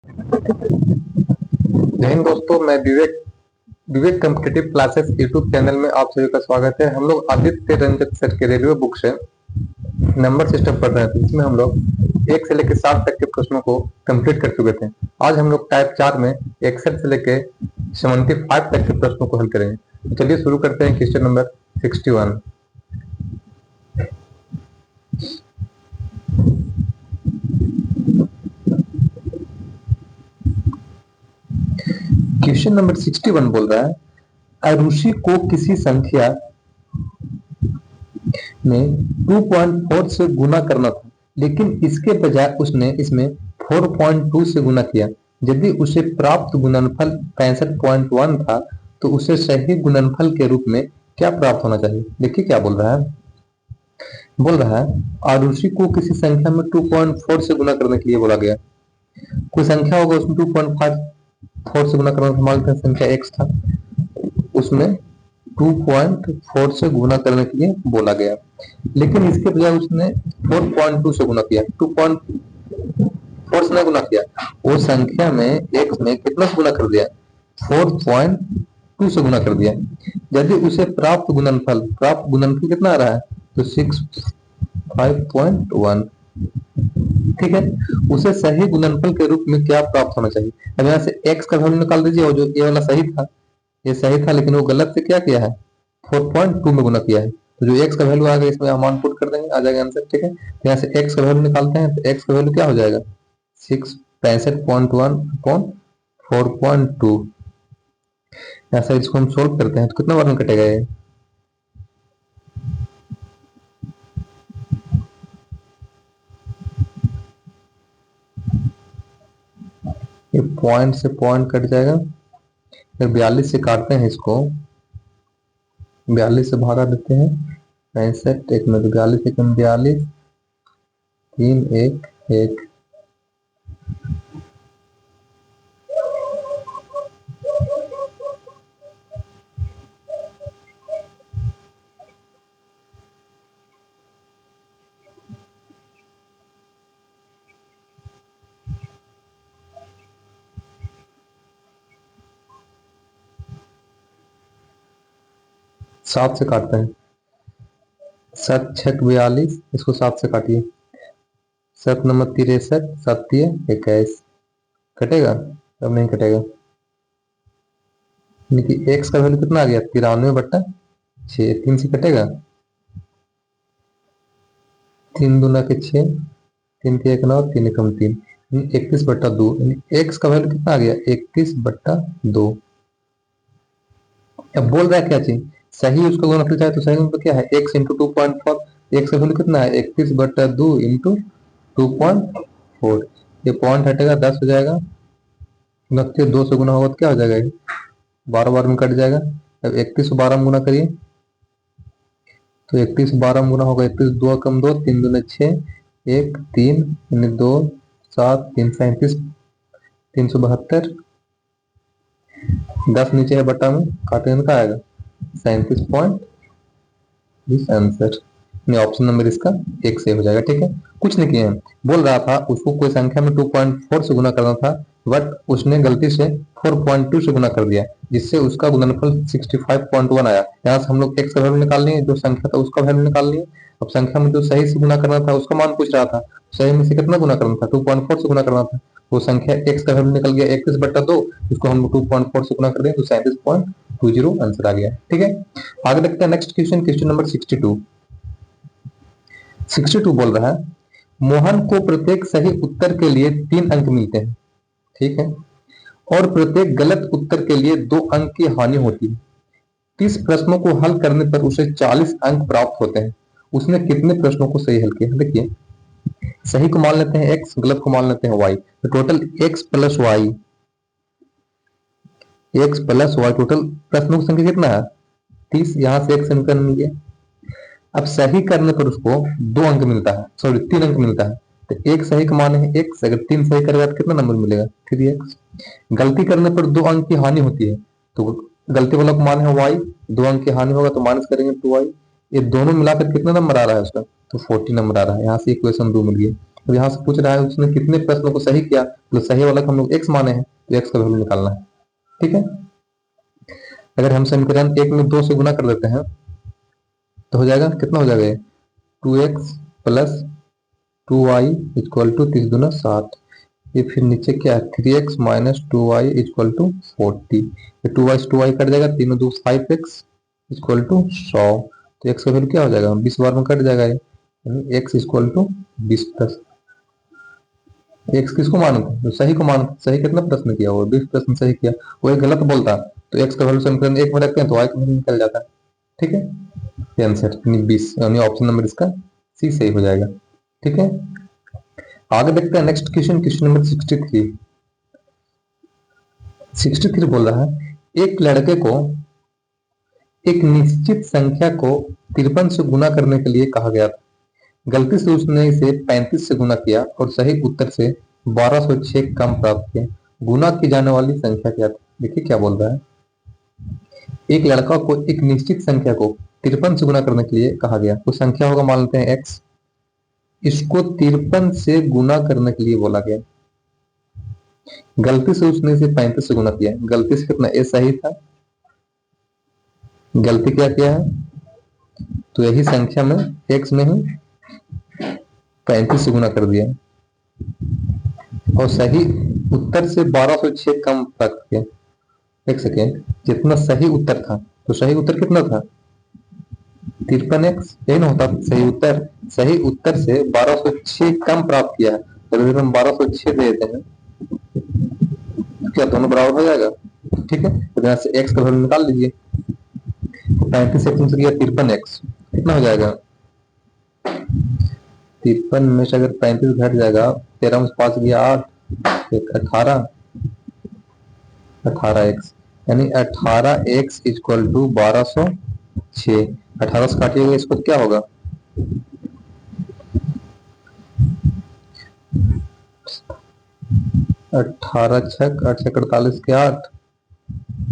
जय हिंद दोस्तों, मैं विवेक विवेक कॉम्पिटिटिव क्लासेस यूट्यूब चैनल में आप सभी का स्वागत है। हम लोग आदित्य रंजन सर के रेलवे बुक से नंबर सिस्टम पढ़ रहे थे, जिसमें हम लोग 1 से लेकर 7 तक के प्रश्नों को कंप्लीट कर चुके थे। आज हम लोग टाइप 4 में 61 से लेकर 75 तक के प्रश्नों को हल करेंगे। तो चलिए शुरू करते हैं। Question number 61। क्वेश्चन नंबर 61 बोल रहा है, अरुषि को किसी संख्या में 2.4 से गुना करना था, लेकिन इसके बजाय उसने इसमें 4.2 से गुना किया। यदि उसे प्राप्त गुणनफल 65.1 था, तो उसे सही गुणनफल के रूप में क्या प्राप्त होना चाहिए। देखिए क्या बोल रहा है। बोल रहा है आरुषि को किसी संख्या में 2.4 से गुना करने के लिए बोला गया। कोई संख्या होगा, उसमें 2.4 से गुना करना था। मान लेते हैं संख्या x था, उसमें 2.4 से गुना करने के लिए बोला गया, लेकिन इसके बजाय उसने 4.2 से गुना किया। 2.4 से गुना किया, वो संख्या में x में कितना से गुना कर दिया, 4.2 से गुना कर दिया। यदि उसे प्राप्त गुणनफल कितना आ रहा है, तो 65.1। ठीक है, उसे सही गुणनफल के रूप में क्या प्राप्त होना चाहिए। अब यहाँ से x का वैल्यू निकाल दीजिए, और जो ये वाला सही था, ये सही था, लेकिन वो गलत से क्या किया है, 4.2 में गुना किया है। तो जो x का वैल्यू आ गया, इसमें अमाउंट पुट कर देंगे, आ जाएगा आंसर। ठीक है, तो यहाँ से x का वैल्यू निकालते हैं, तो x का वैल्यू क्या हो जाएगा, 65.1 अपॉन 4.2। यहाँ से इसको हम सोल्व करते हैं, तो कितना बार में कटेगा ये पॉइंट से पॉइंट कट जाएगा। फिर 42 से काटते हैं इसको, 42 से भागा देते हैं, 65 एक में, तो 42 एक में 42, 3 1 1। सात से काटते हैं, 7 6 42, इसको 7 से काटिए, 7 नंबर 63, 7 3 21। कटेगा, अब नहीं कटेगा। यानी कि x का वैल्यू कितना आ गया, 93/6। 3 से कटेगा, 3 दूना के 6, 3 के 1 9, 3 एकम 3, 31/2। x का वैल्यू कितना आ गया, 31/2। अब बोल रहा है क्या चीज, सही उसका गुणनफल चाहे, तो सही गुणनफल क्या है, x इंटू 2.4। x का वैल्यू कितना है, 31/2 इंटू 2.4। ये पॉइंट हटेगा, 10 हो जाएगा। 2 से गुना होगा तो क्या हो जाएगा, 12 बार में कट जाएगा। अब 31 को 12 में गुना करिए, तो 31 12 में गुना होगा, 31 2 कम 2, 3 दूने 6, 1 3 2 7 3 37, 372। 10 नीचे है बट्टा में, काटेंगे का आएगा 37.20 आंसर। ऑप्शन नंबर इसका 1 से हो जाएगा। ठीक है, कुछ नहीं किए हैं। बोल रहा था उसको कोई संख्या में 2.4 से गुना करना था, बट उसने गलती से 4.2 से गुना कर दिया, जिससे उसका गुणनफल 65.1 आया। यहाँ से हम लोग x का वैल्यू निकाल लिए, जो संख्या था उसका वैल्यू निकाल लिए। अब संख्या में जो सही से गुना करना था उसका मान पूछ रहा था, सही में से कितना गुना करना था, 2.4 से गुना करना था। वो संख्या x का वैल्यू निकल गया 31/2, इसको हम 2.4 से गुना कर दें, तो 37.20 आंसर आ गया। ठीक है, आगे देखते हैं नेक्स्ट क्वेश्चन। क्वेश्चन नंबर 62 बोल रहा है, मोहन को प्रत्येक सही उत्तर के लिए 3 अंक मिलते हैं। ठीक है, और प्रत्येक गलत उत्तर के लिए 2 अंक की हानि होती है। 30 प्रश्नों को हल करने पर उसे 40 अंक प्राप्त होते हैं। उसने कितने प्रश्नों को सही हल किया। देखिए, सही को मान लेते हैं x, गलत को मान लेते हैं y, तो total x plus Y, total प्रश्नों की संख्या कितना है, 30। यहाँ से x अंक मिल गया। अब सही करने पर उसको 2 अंक मिलता है, सॉरी 3 अंक मिलता है। तो एक सही का मान है x, अगर 3 सही करेगा तो कितना नंबर मिलेगा, 3x। गलती करने पर 2 अंक की हानि होती है, तो गलती वाला का मान है y, 2 अंक की हानि होगा तो माइनस करेंगे 2y। ये दोनों मिलाकर कितना नंबर आ रहा है उसका, तो 40 नंबर आ रहा है। यहाँ से इक्वेशन 2 मिल गई। तो यहाँ से पूछ रहा है उसने कितने प्रश्नों को सही किया, तो सही वाला को हम लोग x माने हैं, तो x का वैल्यू निकालना है। ठीक है, अगर हम समीकरण 1 में 2 से गुना कर देते हैं तो हो जाएगा, कितना हो जाएगा ये 2x plus 2y equal to 3 दूना 7। ये फिर नीचे क्या है 3x minus 2y equal to 40। ये 2y से 2y कट जाएगा, तीनों दो 5x इक्वल टू 100। तो x का वैल्यू क्या हो जाएगा 20 बार में कट जाएगा ये, यानी x equal to 20 plus x किसको मानते हैं, तो सही को मानते हैं। सही कितना प्रश्न किया वो 20 प्रश्न सही किया, वो एक गलत बोलता तो x का वैल्यू समीकरण 1 में रखते हैं तो y का वैल्यू निकल जाता है। ठीक है, ये आंसर 20 यानी ऑप्शन नंबर इसका सी सही हो जाएगा। ठीक है, आगे देखते हैं नेक्स्ट क्वेश्चन, क्वेश्चन नंबर 63। 63 बोल रहा है एक लड़के को एक निश्चित संख्या को 53 से गुना करने के लिए कहा गया था। गलती से उसने इसे 35 से गुना किया और सही उत्तर से 1206 कम प्राप्त किया। गुना की जाने वाली संख्या क्या थी। देखिए क्या बोल रहा है, एक लड़का को एक निश्चित संख्या को 53 से गुना करने के लिए कहा गया। तो संख्या होगा मान लेते हैं x, इसको 53 से गुना करने के लिए बोला गया। गलती से उसने इसे 35 से गुना किया, गलती से कितना ए सही था, गलती क्या किया है तो यही संख्या में x में ही 35 से गुना कर दिया और सही उत्तर से 1206 कम प्राप्त किया। एक सेकेंड, जितना सही उत्तर था तो सही उत्तर कितना था 53x, यही ना होता सही उत्तर। सही उत्तर से 1206 कम प्राप्त किया है, तो अगर हम 1206 दे देते हैं क्या दोनों बराबर हो जाएगा। ठीक है, तो यहाँ से x का वैल्यू निकाल लीजिए, 35 से गया 53x, कितना हो जाएगा 53 में से अगर 35 घट जाएगा, 13 में 5 गया 8, 18x, यानी 18x इक्वल टू 1206। 18 से काटिएगा इसको तो क्या होगा 18 छक 8 छक 48 के 8,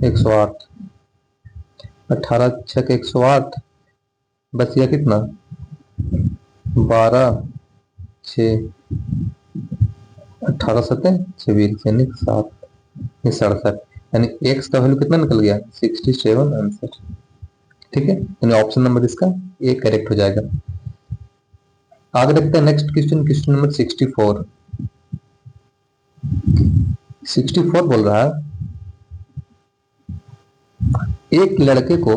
108। 18 छक 108 बच गया कितना 12 6, 18 सत्ते 26 यानी 7, 67, यानी x का वैल्यू कितना निकल गया 67 आंसर। ठीक है, यानी ऑप्शन नंबर इसका ए करेक्ट हो जाएगा। आगे देखते हैं नेक्स्ट क्वेश्चन, क्वेश्चन नंबर 64। 64 बोल रहा है एक लड़के को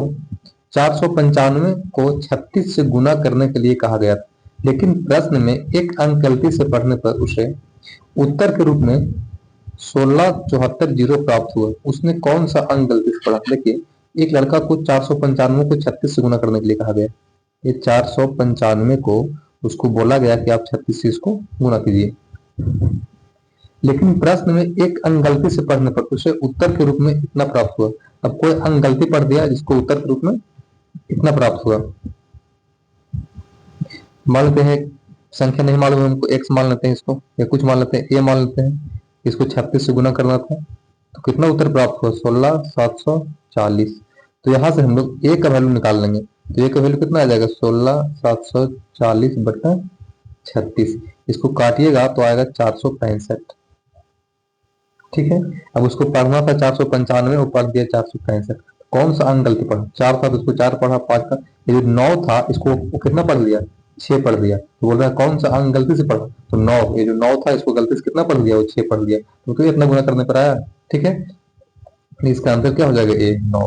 495 को 36 से गुना करने के लिए कहा गया था, लेकिन प्रश्न में एक अंक गलती से पढ़ने पर उसे उत्तर के रूप में 1674 प्राप्त हुआ। उसने कौन सा अंक गलती से पढ़ा। देखिए एक लड़का को 495 को 36 से गुना करने के लिए कहा गया, ये 495 को उसको बोला गया कि आप 36 से इसको गुना कीजिए, लेकिन प्रश्न में एक अंक गलती से पढ़ने पर उसे उत्तर के रूप में इतना प्राप्त हुआ। अब कोई अंक गलती पढ़ दिया जिसको उत्तर के रूप में इतना प्राप्त हुआ। मान लेते हैं संख्या नहीं मालूम है हमको, x मान लेते हैं इसको, या कुछ मान लेते हैं a मान लेते हैं, इसको 36 से गुना करना था तो कितना उत्तर प्राप्त हुआ 16740। तो यहाँ से हम लोग a का वैल्यू निकाल लेंगे, तो a का वैल्यू कितना आ जाएगा 16740 बटा 36, इसको काटिएगा तो आएगा 465। ठीक है, अब उसको पढ़ना था 495 वो पढ़ दिया 465। कौन सा अंक गलती पढ़ा, 4 था तो उसको 4 पढ़ा, 5 था, ये जो 9 था इसको वो कितना पढ़ लिया 6 पढ़ दिया। तो बोल रहा है कौन सा अंक गलती से पढ़ा, तो 9, ये जो 9 था इसको गलती से कितना पढ़ दिया वो 6 पढ़ दिया, तो इतना गुना करने पर आया। ठीक है, इसका आंसर क्या हो जाएगा ए 9,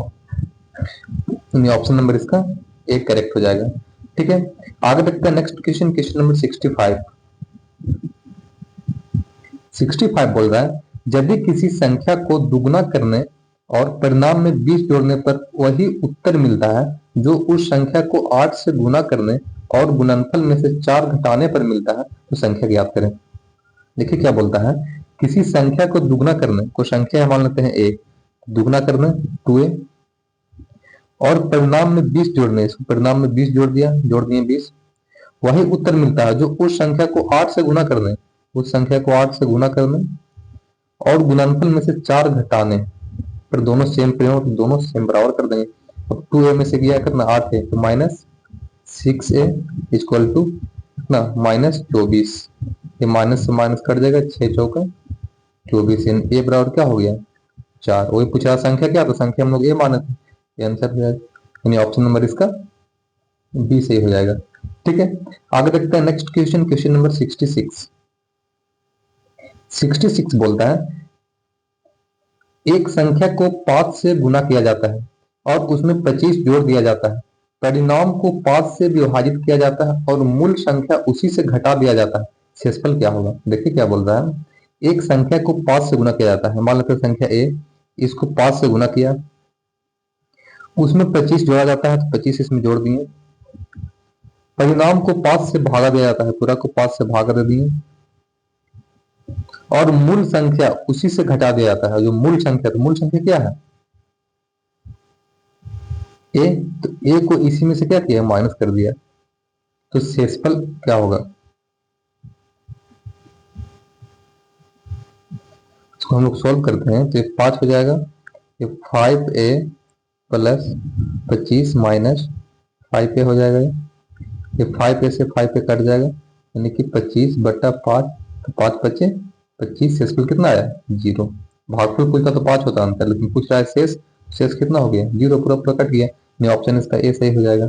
ऑप्शन नंबर इसका ए करेक्ट हो जाएगा। ठीक है, आगे देखते हैं नेक्स्ट क्वेश्चन, क्वेश्चन नंबर 65। 65 बोल रहा है यदि किसी संख्या को दुगुना करने और परिणाम में 20 जोड़ने पर वही उत्तर मिलता है जो उस संख्या को 8 से गुना करने और गुणनफल में से 4 घटाने पर मिलता है, तो संख्या ज्ञात करें। देखिए क्या बोलता है, किसी संख्या को दुगुना करने को संख्या मान लेते हैं a, दुगुना करने 2a, और परिणाम में 20 जोड़ने, इसको परिणाम में 20 जोड़ दिया, जोड़ दिए 20, वही उत्तर मिलता है जो उस संख्या को 8 से गुना करने, उस संख्या को 8 से गुना करने और गुणनफल में से 4 घटाने पर दोनों सेम पे हो तो दोनों सेम बराबर कर देंगे। अब 2a में से गया कितना 8 है तो -6a इक्वल टू कितना, -24। ये माइनस से माइनस कट जाएगा, 6 चौका 24। ए बराबर क्या हो गया, 4। वही पूछा संख्या क्या, तो संख्या हम लोग ए माने थे, ये आंसर हो जाएगा, यानी ऑप्शन नंबर इसका बी सही हो जाएगा। ठीक है, आगे देखते हैं नेक्स्ट क्वेश्चन, क्वेश्चन नंबर 66। 66 बोलता है एक संख्या को 5 से गुना किया जाता है और उसमें 25 जोड़ दिया जाता है, परिणाम को 5 से विभाजित किया जाता है और मूल संख्या उसी से घटा दिया जाता है, शेषफल क्या होगा। देखिए क्या बोल रहा है, एक संख्या को 5 से गुना किया जाता है, मान लेते हैं संख्या ए, इसको 5 से गुना किया, उसमें 25 जोड़ा जाता है तो 25 इसमें जोड़ दिए, परिणाम को 5 से भागा दिया जाता है, पूरा को 5 से भागा दे दिए, और मूल संख्या उसी से घटा दिया जाता है। जो मूल संख्या, तो मूल संख्या क्या है, ए, तो ए को इसी में से क्या किया, माइनस कर दिया, तो शेषफल क्या होगा। इसको हम लोग सोल्व करते हैं तो ये 5 हो जाएगा, ये 5a प्लस 25 माइनस 5a हो जाएगा, ये 5a से 5a कट जाएगा, यानी कि 25/5, तो 5 बचे 25, शेषफल कितना आया, 0। भागफल पूछता तो 5 होता अंतर, लेकिन पूछ रहा है शेष, शेष कितना हो गया, 0, पूरा पूरा कट गया, नहीं ऑप्शन इसका ए सही हो जाएगा।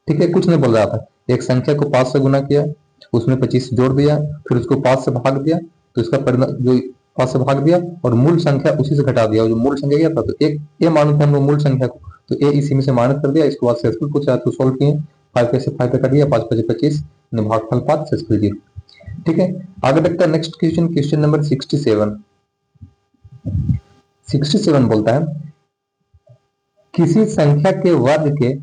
ठीक है, कुछ नहीं बोल रहा था, एक संख्या को 5 से गुना किया, उसमें 25 जोड़ दिया, फिर उसको 5 से भाग दिया, तो इसका परिणाम जो 5 से भाग दिया और मूल संख्या उसी से घटा दिया, और जो मूल संख्या क्या था, तो एक ए मानते हैं हम लोग मूल संख्या को, तो ए इसी में से माइनस कर दिया, इसके बाद शेषफल पूछा तो सोल्व किए, 5 से 5 कट गया, 5 5 25, भागफल 5, शेषफल 0। ठीक है, आगे देखते हैं नेक्स्ट क्वेश्चन, क्वेश्चन नंबर 67। 67 बोलता है किसी संख्या के वर्ग के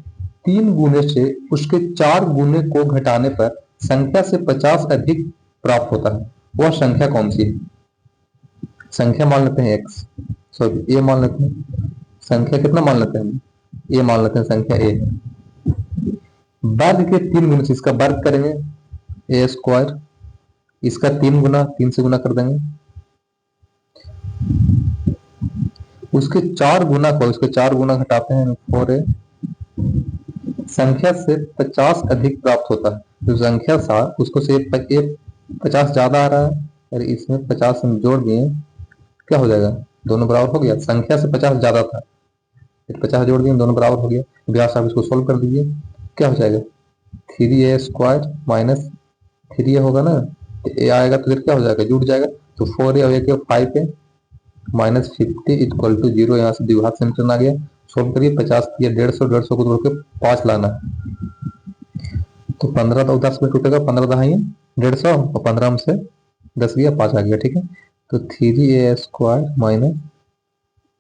3 गुने से उसके 4 गुने को घटाने पर संख्या से 50 अधिक प्राप्त होता है, वह संख्या कौन सी है। संख्या मान लेते हैं x, सॉरी ए मान लेते हैं, संख्या कितना मान लेते हैं हम, ए मान लेते हैं, संख्या ए है, वर्ग के 3 गुने से, इसका वर्ग करेंगे ए स्क्वायर, इसका 3 गुना 3 से गुना कर देंगे, उसके 4 गुना को, इसके 4 गुना घटाते हैं 4a, संख्या से 50 अधिक प्राप्त होता है, जो संख्या था उसको से 50 ज्यादा आ रहा है, और इसमें 50 हम जोड़ दिए, क्या हो जाएगा, दोनों बराबर हो गया, संख्या से 50 ज्यादा था, फिर 50 जोड़ दिए, दोनों बराबर हो गया, व्यास आप इसको सोल्व कर दीजिए, क्या हो जाएगा, 3a स्क्वायर माइनस 3a होगा ना, तो ए आएगा तो फिर क्या हो जाएगा, जुड़ जाएगा, तो 4a हो गया 5a माइनस 50 इक्वल टू 0, यहाँ से द्विघात समीकरण आ गया, सोल्व करिए, 50 दिया 150, 150 को तोड़ के 5 लाना है, तो 15 तो 10 में टूटेगा, 15 दहाई 150, और 15 में से 10 गया, 5 आ गया। ठीक है, तो 3a square minus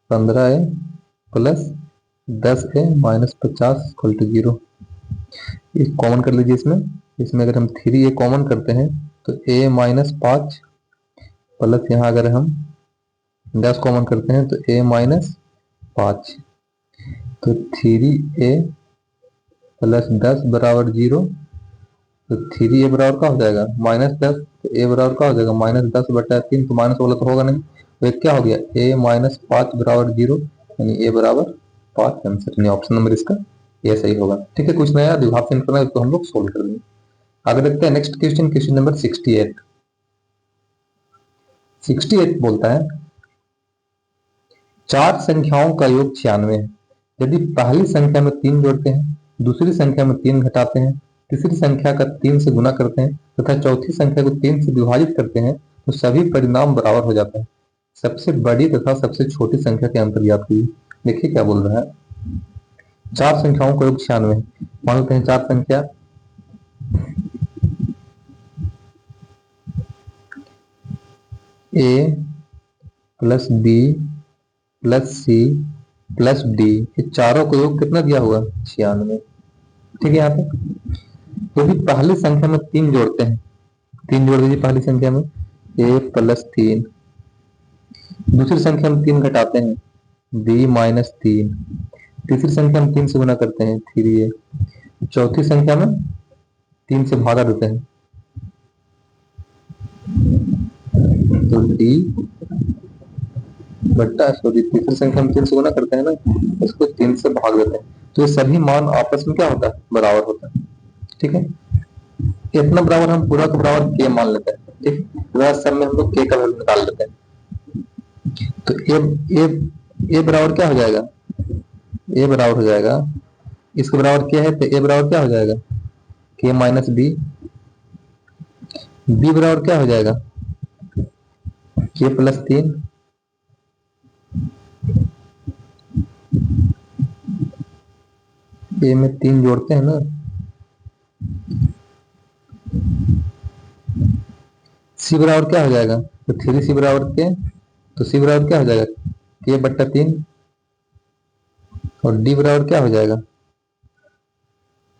15a plus 10a minus 50 equal to 0, ये कॉमन कर लीजिए, इसमें अगर हम 3a कॉमन करते हैं तो a माइनस 5 प्लस यहाँ अगर हम 10 कॉमन करते हैं तो a माइनस 5, तो 3a प्लस 10 बराबर 0, तो 3a बराबर का हो जाएगा -10, तो a बराबर का हो जाएगा -10/3, तो माइनस वाला तो होगा नहीं, तो एक क्या हो गया, a माइनस 5 बराबर 0, यानी a बराबर 5 आंसर, यानी ऑप्शन नंबर इसका ये सही होगा। ठीक है, कुछ नया द्विघात समीकरण है, उसको हम लोग सोल्व कर देंगे। आगे देखते हैं नेक्स्ट क्वेश्चन, क्वेश्चन नंबर 68। 68 बोलता है 4 संख्याओं का योग 96 है, यदि पहली संख्या में 3 जोड़ते हैं, दूसरी संख्या में 3 घटाते हैं, तीसरी संख्या का 3 से गुना करते हैं तथा चौथी संख्या को 3 से विभाजित करते हैं, तो सभी परिणाम बराबर हो जाता है, सबसे बड़ी तथा सबसे छोटी संख्या के अंतर ज्ञात कीजिए। देखिए क्या बोल रहा है, 4 संख्याओं का योग 96 है, मान लेते हैं 4 संख्या a plus B plus C plus D, ये चारों का योग कितना दिया हुआ, 96। ठीक है, यहाँ पे तो भी पहली संख्या में 3 जोड़ते हैं, 3 जोड़ दीजिए पहली संख्या में, a प्लस 3, दूसरी संख्या में 3 घटाते हैं, b माइनस 3, तीसरी संख्या में 3 से गुना करते हैं, 3a, चौथी संख्या में 3 से भागा देते हैं, तो d बट्टा, सॉरी तीसरी संख्या में 3 से गुना करते हैं ना, इसको 3 से भाग देते हैं, तो ये सभी मान आपस में क्या होता है, बराबर होता है। ठीक है, इतना बराबर हम पूरा का बराबर के मान लेते हैं, ठीक। सब में हम लोग के का वैल्यू निकाल लेते हैं। तो ए बराबर क्या हो जाएगा, ए बराबर हो जाएगा, इसके बराबर क्या है तो ए बराबर क्या हो जाएगा, के माइनस बी। बी बराबर क्या हो जाएगा, के प्लस 3। ए में 3 जोड़ते हैं ना, सी बराबर क्या हो जाएगा, तो 3 सी बराबर के, तो सी बराबर क्या हो जाएगा, के बट्टा 3। और डी बराबर क्या हो जाएगा,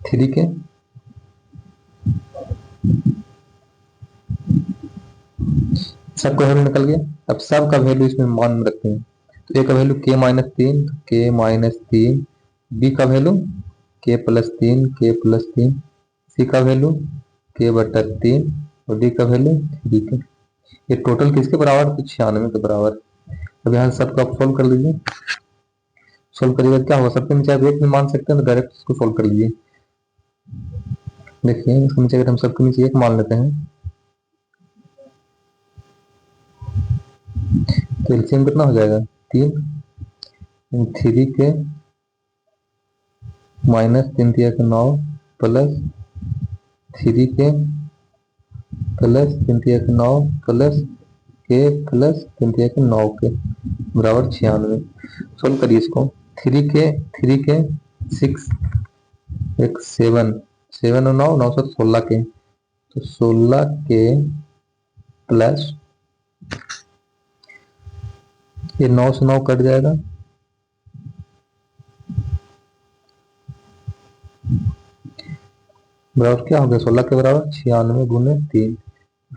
3 के। सबका वैल्यू निकल गया। अब सबका वैल्यू इसमें मान में रखते हैं। तो ए का वैल्यू के माइनस 3, के माइनस 3। बी का वैल्यू के प्लस 3, के प्लस 3। सी का वैल्यू के बट्टा 3 और डी का वैल्यू 3 के। ये टोटल किसके बराबर, तो 96 के बराबर। अब यहाँ सबको आप सोल्व कर लीजिए। सोल्व करिएगा क्या होगा, सबके नीचे आप एक में मान सकते हैं तो डायरेक्ट इसको सोल्व कर लीजिए। देखिए इसके नीचे अगर हम सबके नीचे एक मान लेते हैं तो एलसीएम कितना हो जाएगा, 3। 3 के माइनस 3 के 9 प्लस 3 के प्लस 3 के 9 प्लस के प्लस 3 के 9 के बराबर 96। सोल्व करिए इसको। 3 के 6 एक 7 7 और 9 9 से 16 के, तो 16 के प्लस ये 9 से 9 कट जाएगा, बराबर क्या हो गया, 16 के बराबर 96 गुने 3।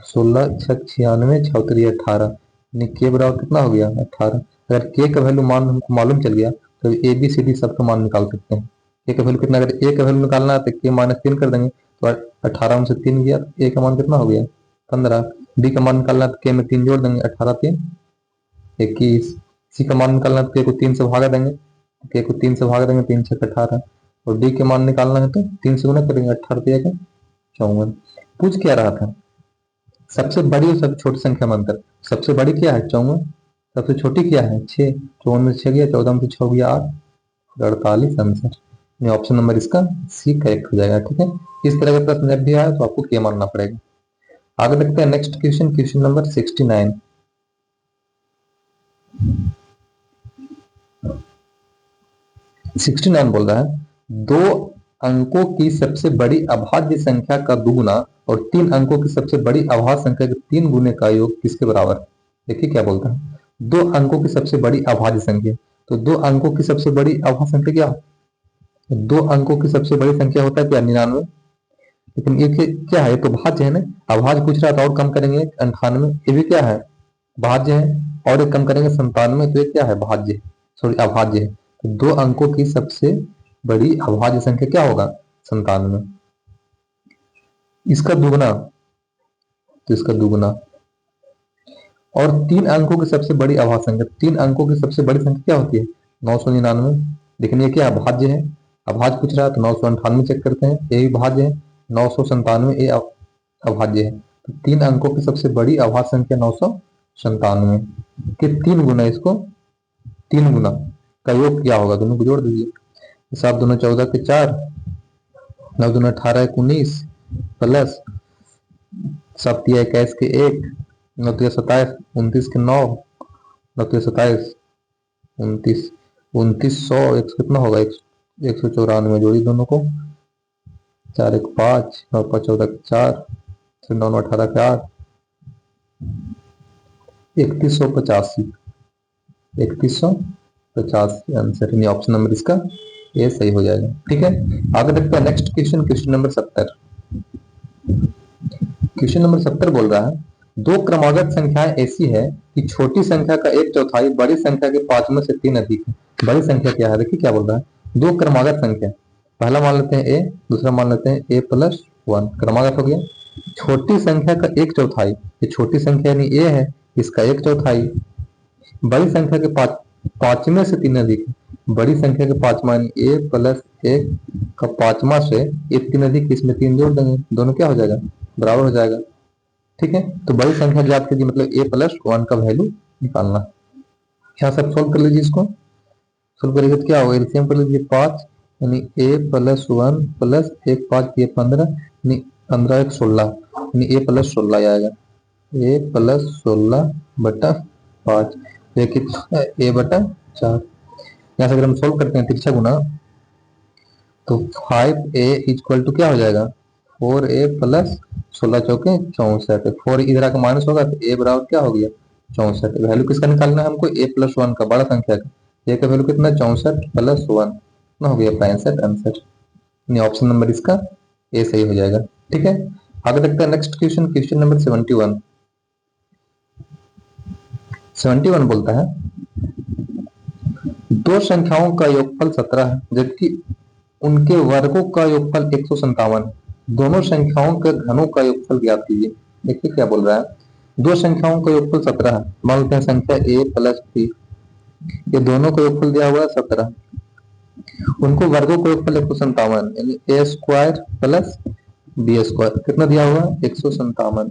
16 छक 96 छौतरी 18, यानी के बराबर कितना हो गया, 18। अगर के का वैल्यू मान हमको मालूम चल गया तो ए बी सी डी सबका मान निकाल सकते हैं। के का वैल्यू कितना, अगर ए का वैल्यू निकालना है तो के माइनस 3 कर देंगे, तो 18 में से 3 गया, ए का मान कितना हो गया, 15। बी का मान निकालना है तो के में 3 जोड़ देंगे, 18 3 21। सी का मान निकालना है तो के को 3 से भागा देंगे, के को 3 से भागा देंगे, 3 छक 18। और डी के मान निकालना है तो 3 से गुना करेंगे, 18 3 54। पूछ क्या रहा था, सबसे बड़ी और सबसे छोटी संख्या में अंतर। सबसे बड़ी क्या है 54, सबसे छोटी क्या है 6। 54 में से 6 गया, 14 में से 6 गया 8, 48 आंसर। ऑप्शन नंबर इसका सी करेक्ट हो जाएगा, ठीक है। इस तरह का प्रश्न जब भी आए तो आपको क्या मानना पड़ेगा। आगे देखते हैं नेक्स्ट क्वेश्चन, क्वेश्चन नंबर 69। 69 बोल रहा है, 2 अंकों की सबसे बड़ी अभाज्य संख्या का दुगुना और 3 अंकों की सबसे बड़ी अभाज्य संख्या के 3 गुने का योग किसके बराबर। देखिए क्या बोलता है, 2 अंकों की सबसे बड़ी अभाज्य संख्या। तो 2 अंकों की सबसे बड़ी अभाज्य संख्या क्या, 2 अंकों की सबसे बड़ी संख्या होता है क्या 99, लेकिन ये क्या है, ये तो भाज्य है ना। अभाज्य पूछ रहा था और कम करेंगे 98, ये भी क्या है भाज्य है, और एक कम करेंगे 97, तो ये क्या है भाज्य, सॉरी अभाज्य है। तो 2 अंकों की सबसे बड़ी अभाज्य संख्या क्या होगा 97, इसका दुगुना, तो इसका दुगुना। और 3 अंकों की सबसे बड़ी अभाज्य संख्या, 3 अंकों की सबसे बड़ी संख्या क्या होती है 999, लेकिन ये क्या भाज्य है, अभाज्य पूछ रहा है तो 998 चेक करते हैं, ये भी भाज्य है। 997 ये अभाज्य है। तो 3 अंकों की सबसे बड़ी अभाज्य संख्या 997 के 3 गुना, इसको 3 गुना का योग क्या होगा, दोनों को जोड़ दीजिए। 7 दूना 14 के 4, 9 दूना 18 एक 19 प्लस 7 तिया 21 के 1, 9 तिया 27 29 के 9, 9 तिया 27 29 2900 एक कितना होगा 194, जोड़ी दोनों को, 4 1 5 9 5 14 के 4 फिर 9 9 18 के 8, 3185 3185 आंसर, यानी ऑप्शन नंबर इसका ये सही हो जाएगा, ठीक है। आगे देखते हैं next question, question number 70। Question number 70 बोल रहा है, 2 क्रमागत संख्याएं ऐसी है कि छोटी संख्या का 1/4 बड़ी संख्या के 5 में से 3 अधिक है। बड़ी संख्या क्या है, देखिए क्या बोल रहा है, 2 क्रमागत संख्या, पहला मान लेते हैं ए, दूसरा मान लेते हैं a + 1, क्रमागत हो गया। छोटी संख्या का 1/4, ये छोटी संख्या यानी ए है, इसका 1/4, बड़ी संख्या के पांचवें से तीन अधिक है। बड़ी संख्या के पांचवा ए प्लस एक का पांचवा से एक तीन अधिक, इसमें तीन जोड़ देंगे, दोनों क्या हो जाएगा, बराबर हो जाएगा। ठीक है, तो बड़ी संख्या ज्ञात कीजिए, मतलब ए प्लस वन का वैल्यू निकालना। यहाँ सब सोल्व कर लीजिए, इसको सोल्व करेंगे तो क्या होगा, एलसीएम कर लीजिए 5, यानी ए प्लस वन प्लस एक, 5 ये 15, यानी 15 एक 16, यानी ए प्लस 16 आएगा, ए प्लस 16 बटा 5, ये कितना, ए बटा 4। यहाँ से अगर हम सोल्व करते हैं तिरछा गुना, तो 5a इक्वल टू क्या हो जाएगा, 4a प्लस 16 चौके 64, 4 इधर आकर माइनस होगा तो a बराबर क्या हो गया, 64। वैल्यू किसका निकालना है हमको, a प्लस वन का, बड़ा संख्या का, a का वैल्यू कितना, 64 प्लस वन, कितना हो गया 65 आंसर। ऑप्शन नंबर इसका ए सही हो जाएगा। ठीक है, आगे देखते हैं नेक्स्ट क्वेश्चन, क्वेश्चन नंबर 71। 71 बोलता है दो संख्याओं का योगफल 17 है जबकि उनके वर्गों का योगफल 157 है, दोनों संख्याओं के घनों का योगफल ज्ञात कीजिए। देखिए क्या बोल रहा है, दो संख्याओं का योगफल 17 है, मान लेते हैं संख्या a प्लस b, ये दोनों का योगफल दिया हुआ है 17, उनको वर्गों का योगफल 157, यानी ए स्क्वायर प्लस बी स्क्वायर, कितना दिया हुआ है 157।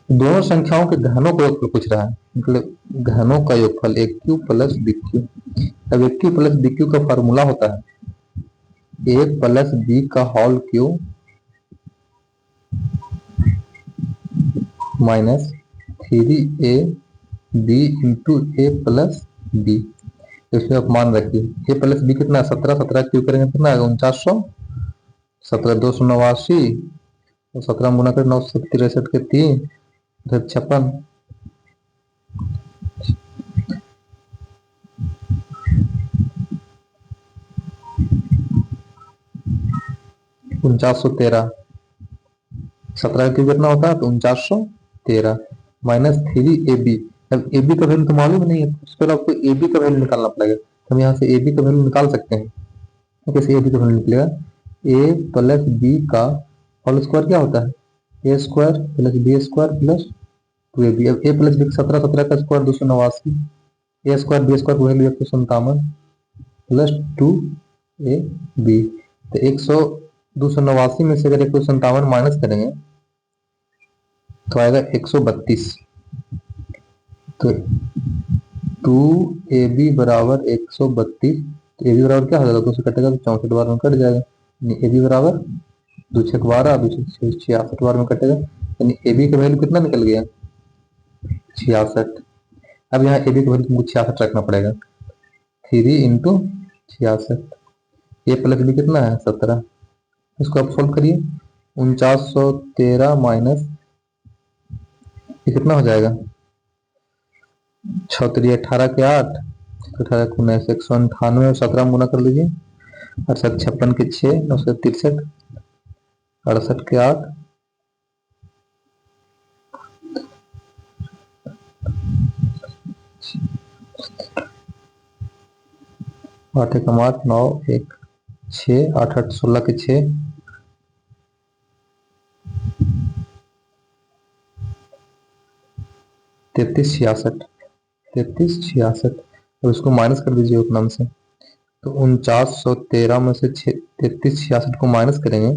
दोनों संख्याओं के घनों का योगफल पूछ रहा है, मतलब घनों का योगफल A cube plus B cube. अब A cube plus B cube का फॉर्मूला होता है ए प्लस बी का whole cube minus 3a B into A plus B. इसमें आप मान रखिए ए प्लस बी कितना, 17, 17 क्यू करेंगे कितना आएगा 4900, 17 289, 17 गुना कर 963 के 3, 56, 4913, 17 क्यू कितना होता है तो 4913 माइनस 3ab। अब ए बी का वैल्यू तो मालूम नहीं है, उसके बाद आपको ए बी का वैल्यू निकालना पड़ेगा, तो हम यहाँ से ए बी का वैल्यू निकाल सकते हैं। कैसे ए बी का वैल्यू निकलेगा, ए प्लस बी का होल स्क्वायर क्या होता है A square plus B square plus 2ab। अब ए प्लस बी 17, 17 का square 289, A square B square की वैल्यू 157 प्लस 2ab, तो 289 में से अगर 157 माइनस करेंगे तो आएगा 132, तो 2ab बराबर 132, तो ए बी बराबर क्या हो जाएगा, 2 से कटेगा तो 64 बार में कट जाएगा, यानी ए बी बराबर 2 6 12, 2 6 66 बार में कटेगा, यानी ए बी का वैल्यू कितना निकल गया 66। अब यहाँ ए बी का वैल्यू तुमको 66 रखना पड़ेगा, 3 इंटू 66, ए प्लस बी कितना है 17, इसको आप सोल्व करिए, 4913 माइनस ये कितना हो जाएगा 6 18 के 8, 18 को 19, 198 और 17 गुना कर लीजिए, 68 56 के 6, 963, 68 के 8, 8 1 8 9 1 6, 8 8 16 के 6, 33 66, 33 66, और उसको माइनस कर दीजिए उपनाम से, तो 4913 में से 33 66 को माइनस करेंगे,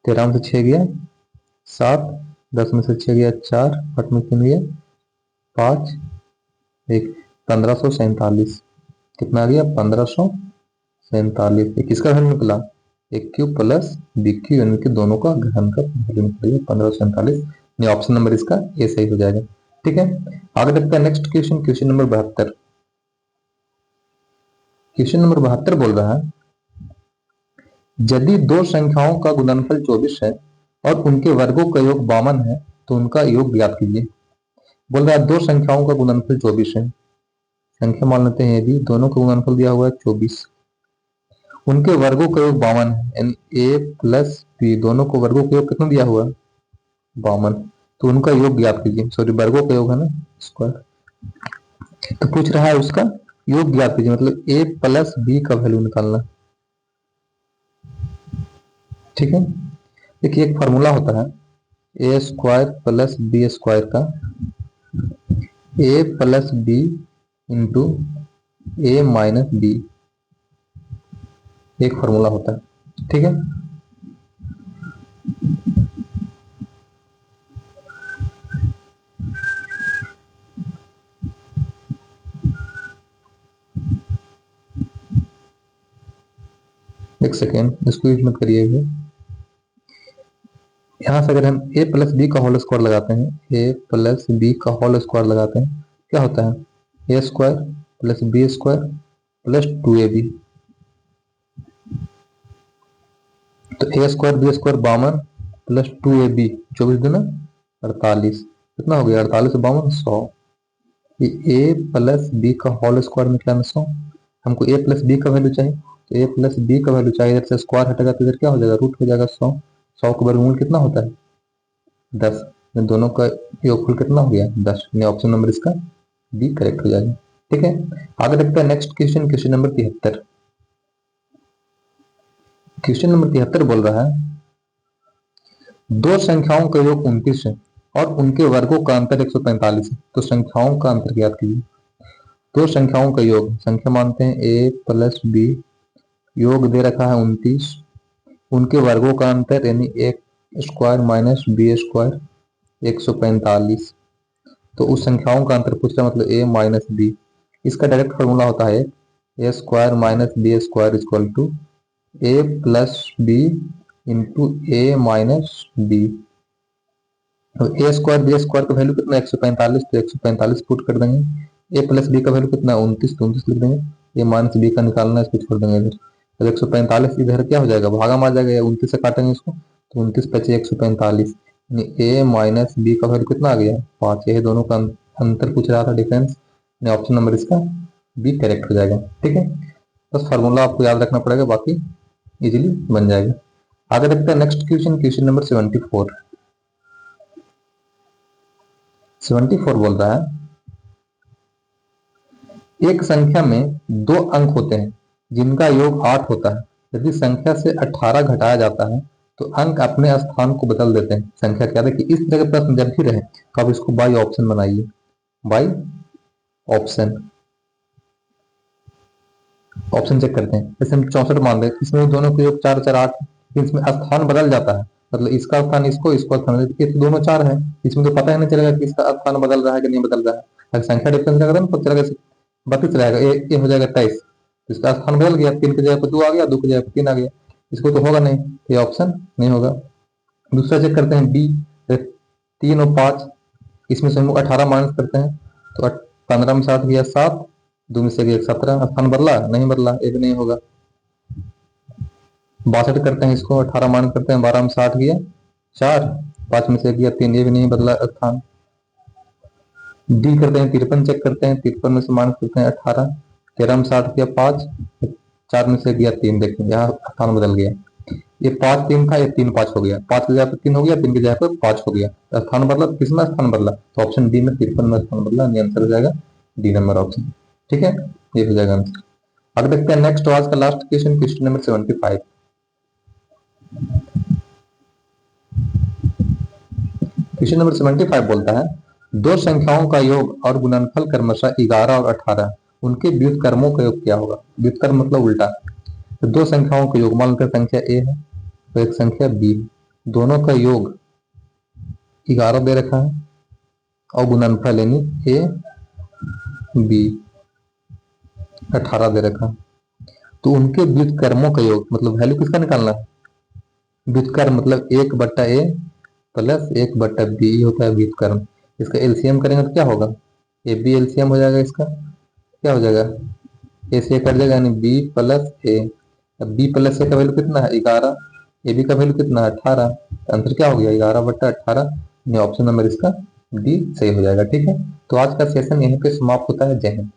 13 में से 6 गया 7, 10 में से 6 गया 4, 8 में 3 गया 5, 1, 1547, कितना आ गया 1547। किसका वैल्यू निकला, ए क्यू प्लस बी क्यू, यानी कि दोनों का घन का वैल्यू निकलेगा 1547, ऑप्शन नंबर इसका ए सही हो जाएगा। ठीक है, आगे देखते हैं next question, question number 72। Question number 72 बोल रहा है यदि दो संख्याओं का गुणनफल 24 है और उनके वर्गों का योग 52 है तो उनका योग ज्ञात कीजिए। बोल रहा है दो संख्याओं का गुणनफल 24 है, संख्या मान लेते हैं यदि, दोनों का गुणनफल दिया हुआ है 24, उनके वर्गों का योग 52 है, यानी ए प्लस बी, दोनों को वर्गों का योग कितना दिया हुआ है 52, तो उनका योग ज्ञात कीजिए, सॉरी वर्गों का योग है ना स्क्वायर, तो पूछ रहा है उसका योग ज्ञात कीजिए, मतलब ए प्लस बी का वैल्यू निकालना। ठीक है, देखिए एक फार्मूला होता है A square plus B square का, ए plus B into A minus B एक फॉर्मूला होता है। ठीक है, एक सेकेंड इसको यूज मत करिएगा। यहाँ से अगर हम a प्लस बी का होल स्क्वायर लगाते हैं, a प्लस बी का होल स्क्वायर लगाते हैं, क्या होता है a square plus B square plus 2ab। तो a square B square 52 plus 2ab 24 दूना 48, कितना हो गया 48 52 100। ये a प्लस बी का होल स्क्वायर निकला 100। हमको a प्लस बी का वैल्यू चाहिए, तो a प्लस बी का वैल्यू चाहिए, इधर से स्क्वायर हटेगा तो इधर क्या हो जाएगा रूट हो जाएगा 100। 100 का वर्गमूल कितना होता है 10। इन दोनों का योगफल कितना हो गया 10। ऑप्शन नंबर इसका बी करेक्ट हो जाएगा। ठीक है, आगे देखते हैं next question, question number 73। Question number 73 बोल रहा है दो संख्याओं का योग 29 है और उनके वर्गों का अंतर 145 है, तो संख्याओं का अंतर ज्ञात कीजिए। दो संख्याओं का योग, संख्या मानते हैं a प्लस बी, योग दे रखा है 29, उनके वर्गों का अंतर यानी एक स्क्वायर माइनस बी स्क्वायर 145। तो उस संख्याओं का अंतर पूछ रहा मतलब a माइनस बी। इसका डायरेक्ट फॉर्मूला होता है a square minus B square equal to a plus B into A minus B. तो ए स्क्वायर बी स्क्वायर का वैल्यू कितना 145, तो 145 पुट कर देंगे। ए प्लस बी का वैल्यू कितना 29, तो 29 लिख देंगे। ए माइनस बी का निकालना है, इसको छोड़ देंगे इधर। तो 145 इधर क्या हो जाएगा भागा मार जाएगा, 29 से काटेंगे इसको तो 29 बचे 145। ए माइनस बी का वैल्यू कितना आ गया 5। ये दोनों का अंतर पूछ रहा था, डिफरेंस। ऑप्शन नंबर इसका बी करेक्ट हो जाएगा। ठीक है, बस फार्मूला आपको याद रखना पड़ेगा, बाकी इजीली बन जाएगा। आगे देखते हैं नेक्स्ट क्वेश्चन, क्वेश्चन नंबर 74। 74 बोल रहा है एक संख्या में दो अंक होते हैं जिनका योग 8 होता है। यदि संख्या से 18 घटाया जाता है तो अंक अपने स्थान को बदल देते हैं। संख्या क्या है कि इस तरह का प्रश्न जब भी रहे तो आप इसको बाई ऑप्शन बनाइए। बाई ऑप्शन, ऑप्शन चेक करते हैं। जैसे हम 64 मान रहे, इसमें दोनों के योग 4 4 8, इसमें स्थान बदल जाता है, मतलब इसका स्थान इसको, इसको स्थान, ये तो दोनों 4 है, इसमें तो पता ही नहीं चलेगा कि इसका स्थान बदल रहा है कि नहीं बदल रहा है। अगर संख्या डिफरेंस रहेगा तो चलेगा 32 रहेगा, ये हो जाएगा 23। इसका स्थान बदल गया, 3 की जगह पर 2 आ गया, 2 की जगह पर 3 आ गया, इसको तो होगा नहीं, ये ऑप्शन नहीं होगा। दूसरा चेक करते हैं बी, 3 और 5, इसमें से हम लोग 18 माइनस करते हैं तो 15 में 7 गया 7, 2 में से गया 17, स्थान बदला नहीं बदला, ये भी नहीं होगा। 62 करते हैं, इसको 18 माइनस करते हैं, 12 में 60 गया 4, 5 में से गया 3, ये भी नहीं बदला स्थान। डी करते हैं 53 चेक करते हैं, 53 में से माइनस करते हैं 18, 13 में 60 गया 5, 4 में से गया 3, देखिए यहाँ स्थान बदल गया। ये 5 3 था, ये 3 5 हो गया, 5 की जगह पर 3 हो गया, 3 की जगह पर 5 हो गया, स्थान बदला, किसमें स्थान बदला, तो ऑप्शन डी में 53 में स्थान बदला, आंसर हो जाएगा डी नंबर ऑप्शन। ठीक है, ये हो जाएगा आंसर। आगे देखते हैं नेक्स्ट, आज का last question, question number 75। Question number 75 बोलता है दो संख्याओं का योग और गुणनफल क्रमशः 11 और 18, उनके व्युत्क्रमों का योग क्या होगा। व्युत्क्रम मतलब उल्टा। तो दो संख्याओं का योग, मान लो संख्या a है तो एक संख्या b, दोनों का योग 11 दे रखा है और गुणनफल यानी a b 18 दे रखा है, तो उनके व्युत्क्रमों का योग मतलब वैल्यू किसका निकालना है। व्युत्क्रम मतलब 1/a प्लस 1/b होता है व्युत्क्रम। इसका एलसीएम करेंगे तो क्या होगा, ए बी एलसीएम हो जाएगा, इसका क्या हो जाएगा ए से कट जाएगा यानी बी प्लस ए। अब बी प्लस ए का वैल्यू कितना है 11, ए बी का वैल्यू कितना है 18, तो आंसर क्या हो गया 11/18, ऑप्शन नंबर इसका डी सही हो जाएगा। ठीक है, तो आज का सेशन यहीं पे समाप्त होता है। जय हिंद।